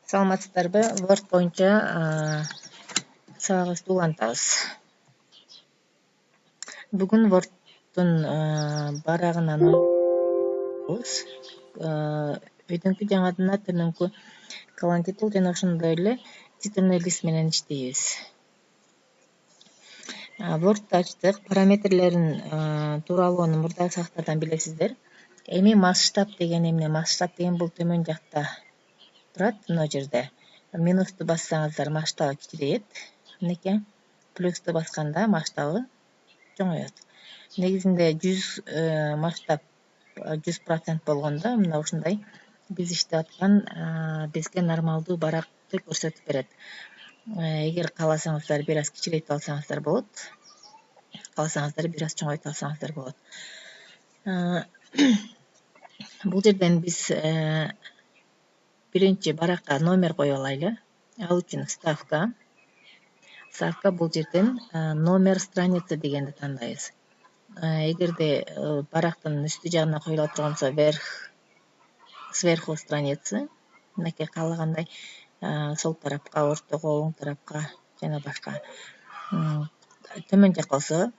Саламатсыздарбы? Word боюнча сабагыбызды улантабыз. Бүгүн Word'дун барагынан окуйбуз. Өйдүңкү жаңадына төмөнкү колон титул жана ошондой эле титульный лист менен иштейбиз. Word'ду ачтык. Параметрлерин тууралууну мурдагы сабактардан билесиздер. Эми масштаб деген эмне? Масштаб деген бул төмөн жакта турат, мына жерде. Минусту бассаңыздар масштабы кичирейет. Мынеке. Плюсту басканда масштабы чоңойот. Негизинде 100 масштаб 100% болгондо мына ушундай биз иштеп аткан бизге нормалдуу баракты көрсөтүп берет. Эгер кааласаңыздар бир аз кичирейтип алсаңыздар болот. Кааласаңыздар бир аз чоңойтуп алсаңыздар болот. Бул жерден биз биринчи баракка номер коюп алайлы. Ал үчүн ставка. Ставка бул жерден номер страницы дегенди тандайбыз. Эгерде барактын үстү жагына коюла турган болсо сверху страницы, мынакей каалагандай сол тарапка, ортого, оң тарапка жана башка. Төмөн жакка болсо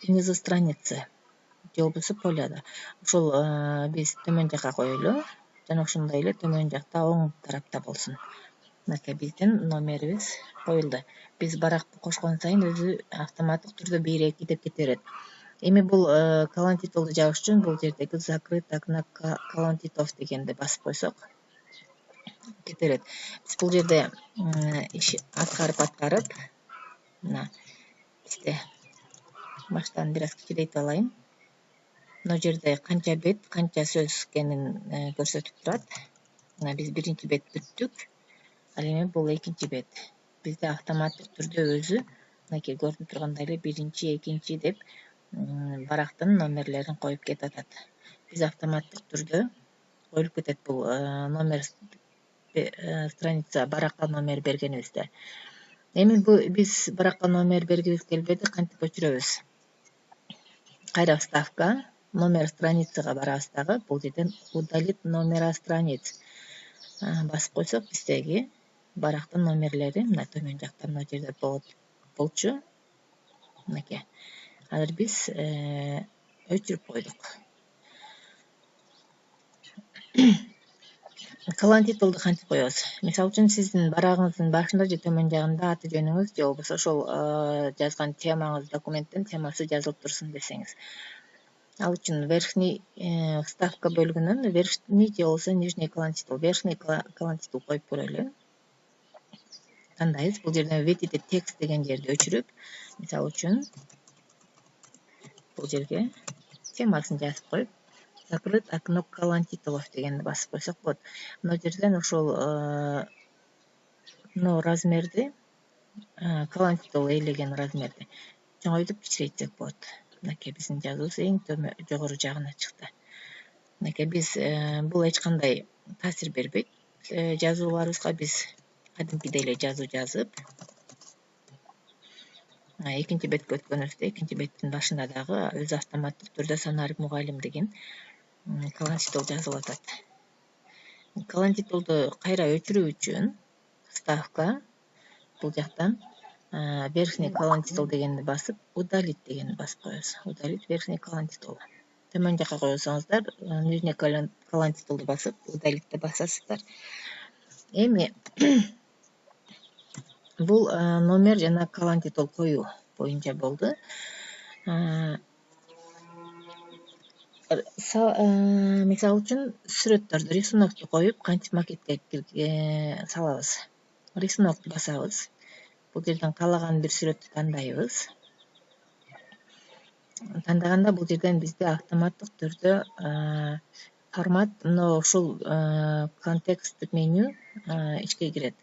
внизу страницы же болбосо поляда. Ошол биз төмөн жакка коелу жана ошондой эле төмөн жакта оң тарапта болсун. Мынакей биздин номерибиз коюлду. Биз баракты кошкон сайын өзү автоматтык түрдө 1-2 деп кете берет. Эми бул колон титулду жабыш үчүн бул жердеги закрыть окно колон титулов дегенди басып койсок кете берет. Биз бул жерде иш аткарып мына бизде масштабын бир аз кичирейтип алайын. Мына жерде канча бет, канча сөз экенин көрсөтүп турат. Мына биз биринчи бет бүттүк. Ал эми бул экинчи бет. Бизде автоматтык түрдө өзү мынакей көрүнүп тургандай эле биринчи, экинчи деп барактын номерлерин коюп кетип атат. Биз автоматтык түрдө коюлуп кетет бул номер страница баракка номер бергенибизде. Эми биз баракка номер бергибиз келбеди, кантип өчүрөбүз? Кайра вставка, номер страницага барабыз дагы. Бул жерден удалить номера страниц басып койсок биздеги барактын номерлери мына төмөн жакта мына жерде болчу. Мынакей. Азыр биз өчүрүп койдук. Колон титулду кантип коебуз? Мисалы үчүн сиздин барагыңыздын башында же төмөн жагында аты жөнүңүз же болбосо ошол жазган темаңыз, документтин темасы жазылып турсун десеңиз. Ал үчүн верхний вставка бөлүгүнөн верхний же болбосо нижний колон титул. Верхний колон титул коюп көрөлү. Тандайбыз. Бул жерден введите текст деген жерди өчүрүп, мисалы үчүн бул жерге темасын жазып коюп, закрыть окно колон титулов дегенди басып койсок болот. Мына жерден ошол размерди колон титул ээлеген размерди чоңойтуп кичирейтсек болот. Мынакей биздин жазуубуз эң жогору жагына чыкты. Мынакей биз бул эч кандай таасир бербейт жазууларыбызга. Биз кадимкидей эле жазуу жазып, экинчи бетке өткөнүбүздө экинчи беттин башында дагы өзү автоматтык түрдө Санарб мугалим деген колон титул жазылып атат. Колон титулду кайра өчүрүү үчүн ставка бул жактан верхний колон титул дегенди басып, удалить дегенди басып коебуз. Удалить верхний колон титул. Төмөн жакка койсоңуздар, нижний колон титулду басып, удалитти басасыздар. Эми бул номер жана колон титул коюу боюнча болду. Мисалы үчүн сүрөттөрдү, рисунокду коюп, кантип макетке салабыз. Рисунокду басабыз. Бул жерден каалаган бир сүрөттү тандайбыз. Тандаганда бул жерден бизде автоматтык түрдө формат ушул контекст меню ишке кирет.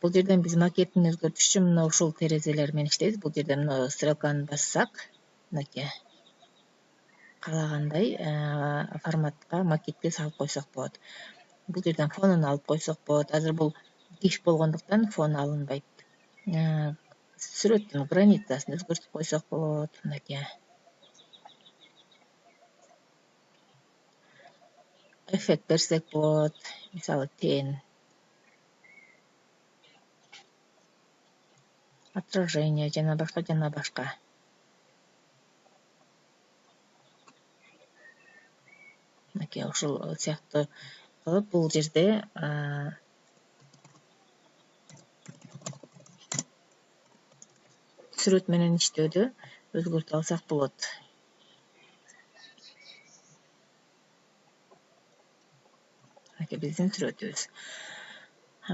Бул жерден биз макетин өзгөртүш үчүн мына ушул терезелер менен иштейбиз. Бул жерден мына стрелканы бассак, мынакей каалагандай форматка, макетке салып койсок болот. Бул жерден фонун алып койсок болот. Азыр бул GIF болгондуктан фон алынбайт. Сүрөттүн границасын өзгөртүп койсок болот. Мынакей. Эффект берсек болот. Мисалы тен отражение жана башка жана башка. Мынакей ушул сыяктуу кылып бул жерде сүрөт менен иштөөдө өзгөртүп алсак болот. Мынакей биздин сүрөтүбүз.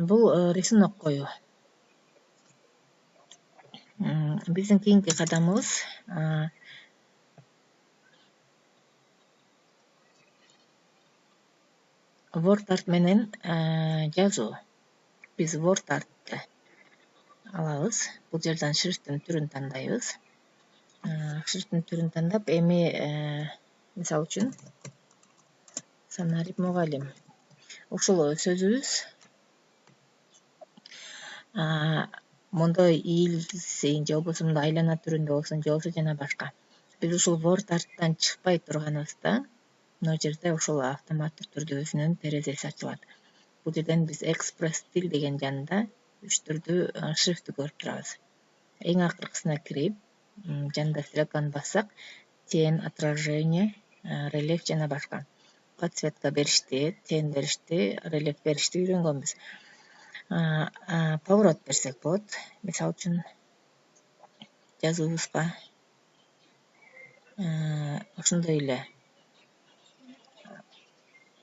Бул рисунок коюу. Биздин кийинки кадамыбыз WordArt менен жазуу. Биз WordArt'ты алабыз. Бул жерден шрифттин түрүн тандайбыз. Шрифттин түрүн тандап, эми мисалы үчүн Санарип мугалим. Ушул сөзүбүз мондой ийилсин же болбосо мындай айлана түрүндө болсун, же болбосо жана башка. Биз ушул WordArt'тан чыкпай турганыбызда мына жерде ушул автоматтык түрдө өзүнүн терезеси ачылат. Бул жерден биз экспресс стиль деген жанында 3 түрдүү шрифтти көрүп турабыз. Эң акыркысына кирип, жанында стрелканы бассак, тень, отражение, рельеф жана башка. Подсветка беришти, тень беришти, рельеф беришти үйрөнгөнбүз. Поворот берсек болот. Мисалы үчүн жазуубузга ошондой эле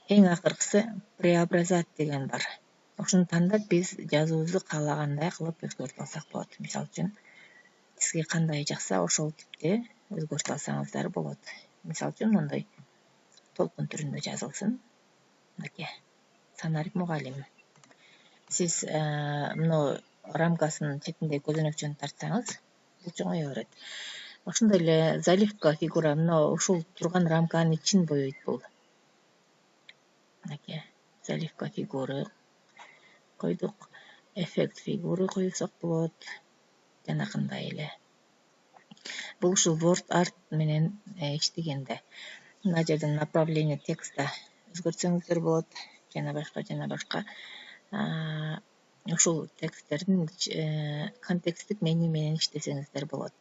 эң акыркысы преобразовать деген бар. Ошону тандап биз жазуубузду каалагандай кылып өзгөртүп алсак болот. Мисалы үчүн сизге кандай жакса ошол типте өзгөртүп алсаңыздар болот. Мисалы үчүн мындай толкун түрүндө жазылсын. Мынакей Санарип мугалим. Сиз мына рамкасынын четинде көзөнөкчөнү тартсаңыз, бул чоңое берет. Ошондой эле заливка фигура, мына ушул турган рамканын ичин боёйт бул. Мынакей заливка фигуры койдук, эффект фигуры койсок болот, жанакындай эле. Бул ушул WordArt менен иштегенде. Мына жерден направление текста өзгөртсөңүздөр болот, жана башка. Ушул тексттердин контексттик меню менен иштесеңиздер болот.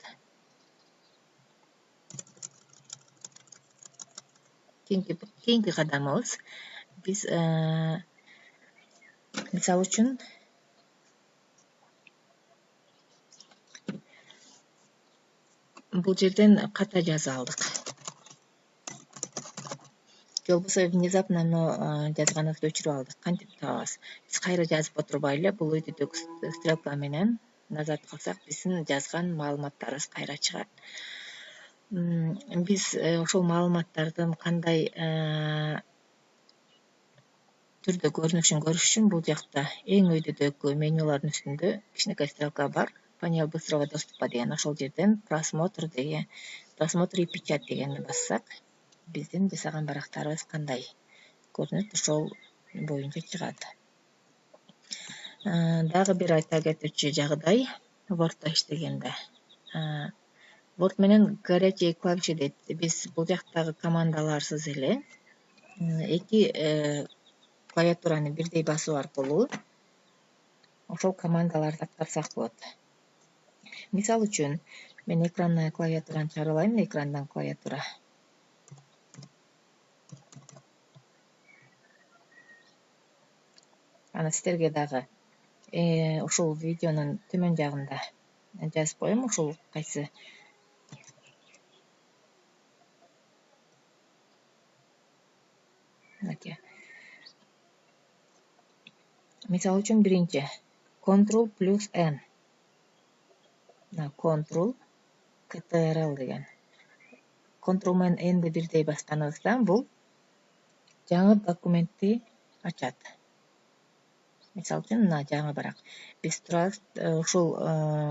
Кийинки кадамыбыз биз мисалы үчүн бул жерден ката жаза алдык. Же болбосо внезапно жазганыбызды өчүрүп алдык. Кантип табабыз? Биз кайра жазып отурбай эле бул үйдүдөгү стрелка менен назар кылсак, биздин жазган маалыматтарыбыз кайра чыгат. Биз ошол маалыматтардын кандай түрдө көрүнүшүн көрүш үчүн бул жакта эң өйдөдөгү менюлардын үстүндө кичинекей стрелка бар. Панель быстрого доступа деген, ошол жерден просмотр и печать дегенди бассак, биздин жасаган барактарыбыз кандай көрүнөт, ошол боюнча чыгат. Дагы бир айта кетүүчү жагдай Word'да иштегенде. Word менен горячие клавиши дейт. Биз бул жактагы командаларсыз эле эки клавиатураны бирдей басуу аркылуу ошол командаларды аткарсак болот. Мисалы үчүн, мен экранный клавиатураны чыгарып алайын, экрандан клавиатура. Аны сиздерге дагы ушул видеонун төмөн жагында жазып коем, ушул кайсы мисалы үчүн биринчи Ctrl+N. Ctrl CTRL деген. Ctrl менен N'ди бирдей басканыбызда бул жаңы документти ачат. Мисалы үчүн мына жаңы барак. Биз турабыз, ушул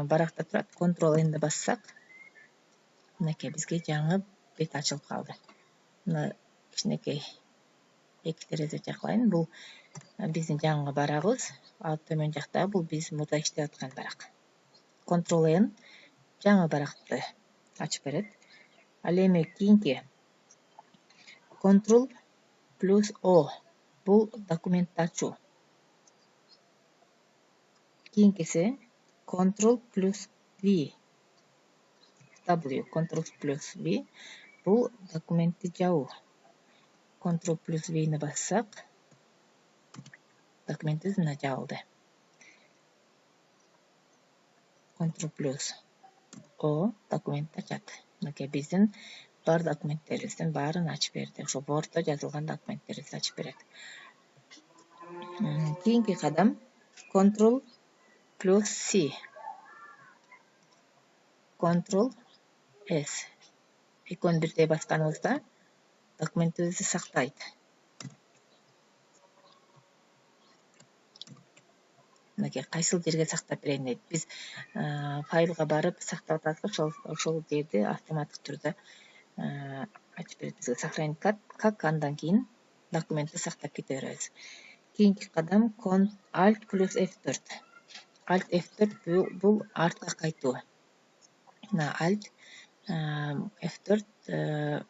баракта турат, Ctrl+N'ди бассак, мынакей бизге жаңы бет ачылып калды. Мына кичинекей эки терезе жакылайын. Бул биздин жаңы барагыбыз, ал төмөн жакта бул биз мурда иштеп аткан барак. Ctrl+N жаңы баракты ачып берет. Ал эми кийинки Ctrl+O бул документти ачуу. Кийинкиси Ctrl+ V W Ctrl плюс V бұл документті жабу. Ctrl плюс V-ні бассақ, документіміз мына жабылды. Ctrl плюс O документті açады. Мінекей біздің бар документтеріміздің барын ашып берді. Ошо Word'да жазылған документтерімізді ашып береді. Кейинки қадам Ctrl плюс C. Ctrl S. Екеуін бірдей басқанымызда документімізді сақтайды. Мінекей қайсыл жерге сақтап берейін дейді. Біз файлға барып сақтап жатсақ, ошол жерде автоматтык түрдө ачып берет бизге. Сохранить как, андан кийин документти сактап кете беребиз. Кийинки кадам Alt плюс F4. Alt F4 бул артка кайтуу. Мына Alt F4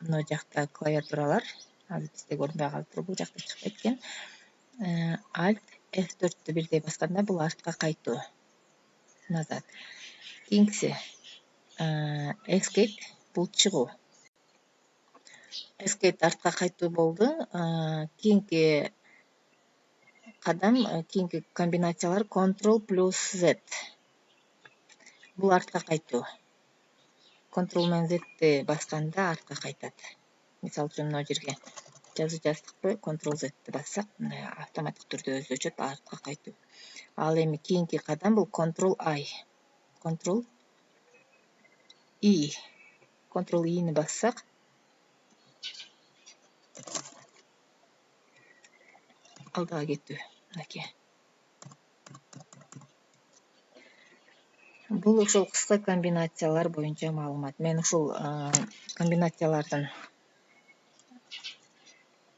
мына жакта клавиатуралар, азыр бизде көрүнбөй калыптыр, бул жакта чыгып кеткен. Alt F4-тü бирдей басканда бул артка кайтуу. Назад. Кийинкиси Escape бул чыгуу. Escape артка кайтуу болду. Кийинки кадам, кийинки комбинациялар Ctrl плюс Z. Бул артка кайтуу. Ctrl менен Z'ти басканда артка кайтат. Мисалы үчүн мына жерге жазуу жаздыкпы, Ctrl Z'ти бассак, автоматтык түрдө өзү өчөт, артка кайтуу. Ал эми кийинки кадам бул Ctrl I. Ctrl I. Ctrl I'ни бассак, алдыга кетүү. Мынакей. Бул ошол кыска комбинациялар боюнча маалымат. Мен ушул комбинациялардын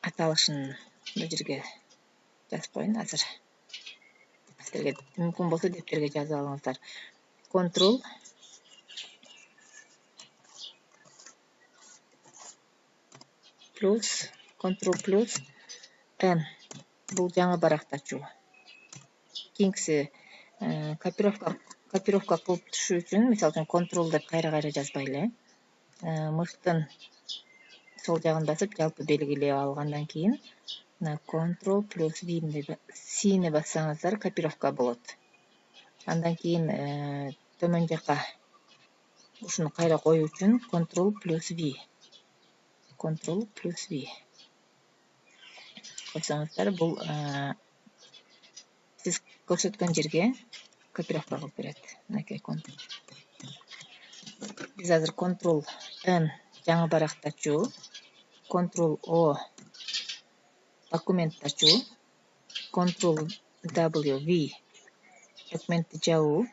аталышын бул жерге жазып коеюн азыр. Силерге мүмкүн болсо дептерге жазып алыңыздар. Ctrl плюс N. Бул жаңы баракты ачуу. Кийинкиси копировка кылып түшүү үчүн, мисалы үчүн Ctrl деп кайра жазбайлы. Мыштын сол жагын басып, жалпы белгилеп алгандан кийин, Ctrl плюс C-ни бассаңыздар копировка болот. Андан кийин төмөн жака ушуну кайра коюу үчүн Ctrl плюс V. Ctrl плюс V. Койсоңуздар, бул сиз көрсөткөн жерге копировка кылып берет. Мынакей биз азыр Ctrl N жаңы баракты ачуу, Ctrl O документти ачуу, Ctrl W V документти жабуу,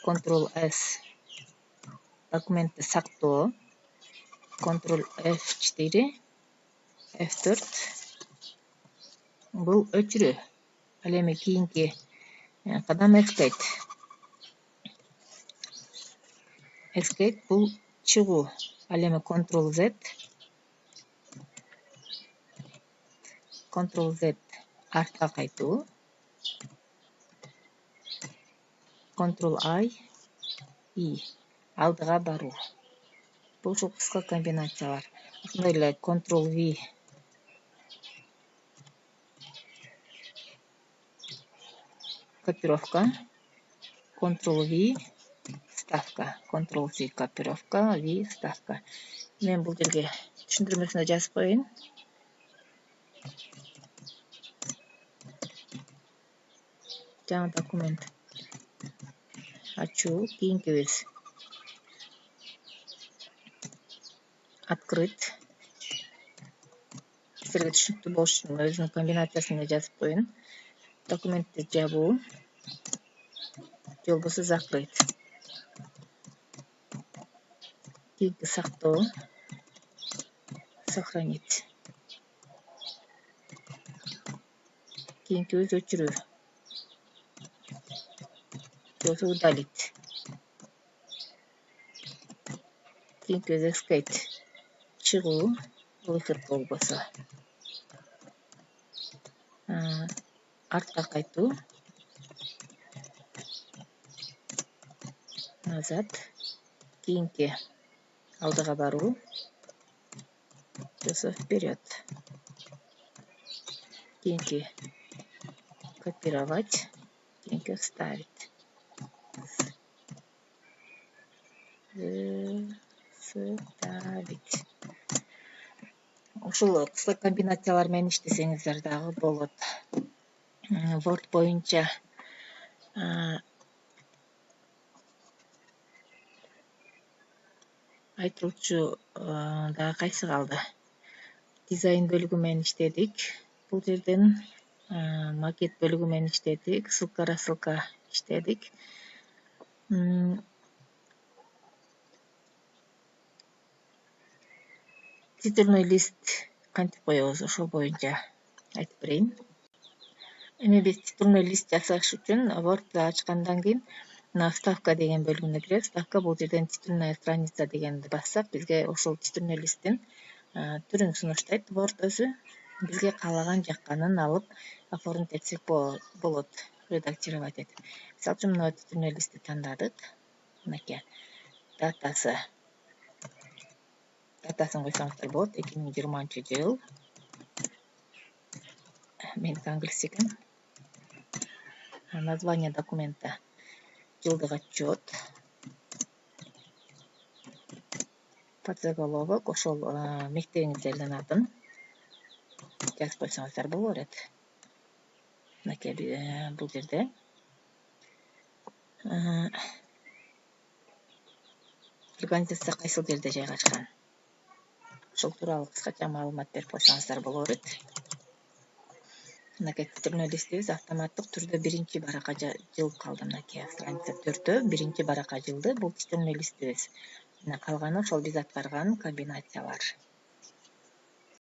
Ctrl S документти сактоо, Ctrl F4 F4 бул өчүрүү. Ал эми кийинки кадам Escape. Escape бул чыгуу. Ал эми Ctrl Z артка кайтуу, Ctrl I алдыга баруу. Бул ушул кыска комбинациялар. Ошондой эле Ctrl V копировка, Ctrl V ставка, Ctrl C копировка, V ставка. Мен бул жерге түшүндүрмөсүнө жазып коеюн. Жаңы документ ачуу, кийинкибиз открыть. Силерге түшүнүктүү болуш үчүн өзүнүн комбинациясын жазып коеюн. Документти жабуу, же болбосо закрыть. Кийинки сактоо, сохранить. Кийинкибиз өчүрүү, же болбосо удалить. Кийинкибиз Escape чыгуу, выход болбосо. Артка кайтуу. назад, кийинки алдыга баруу, сосын вперед, кийинки копировать, кийинки вставить, вставить. Ушул кыска комбинациялар менен иштесеңиздер дагы болот. Word боюнча айтылчу дагы кайсы калды? Дизайн бөлүгү менен иштедик. Бул жерден макет бөлүгү менен иштедик. Ссылка рассылка иштедик. Титульный лист кантип коебуз, ошол боюнча айтып берейин. Эми биз титульный лист жасаш үчүн Word'ду ачкандан кийин вставка деген бөлүгүнө киребиз. Вставка бул жерден титульная страница дегенди бассак, бизге ошол титульный листтин түрүн сунуштайт Word өзү. Бизге каалаган жакканын алып оформить этсек болот, редактировать этип. Мисалы үчүн мына титульный листти тандадык. Мынакей датасын койсоңуздар болот. 2020-жыл. Меники англис экен. Название документа жылдык отчет. Подзаголовок ошол мектебиңиздердин атын жазып койсоңуздар боло берет. Мынакей бул жерде организация кайсыл жерде жайгашкан, ошол тууралуу кыскача маалымат берип койсоңуздар боло берет. Мынакей титульный листибиз автоматтык түрдө биринчи баракка жылып калды. Мынакей страница 4-тө биринчи баракка жылды. Бул титульный листибиз. Калганы ошол биз аткарган комбинациялар.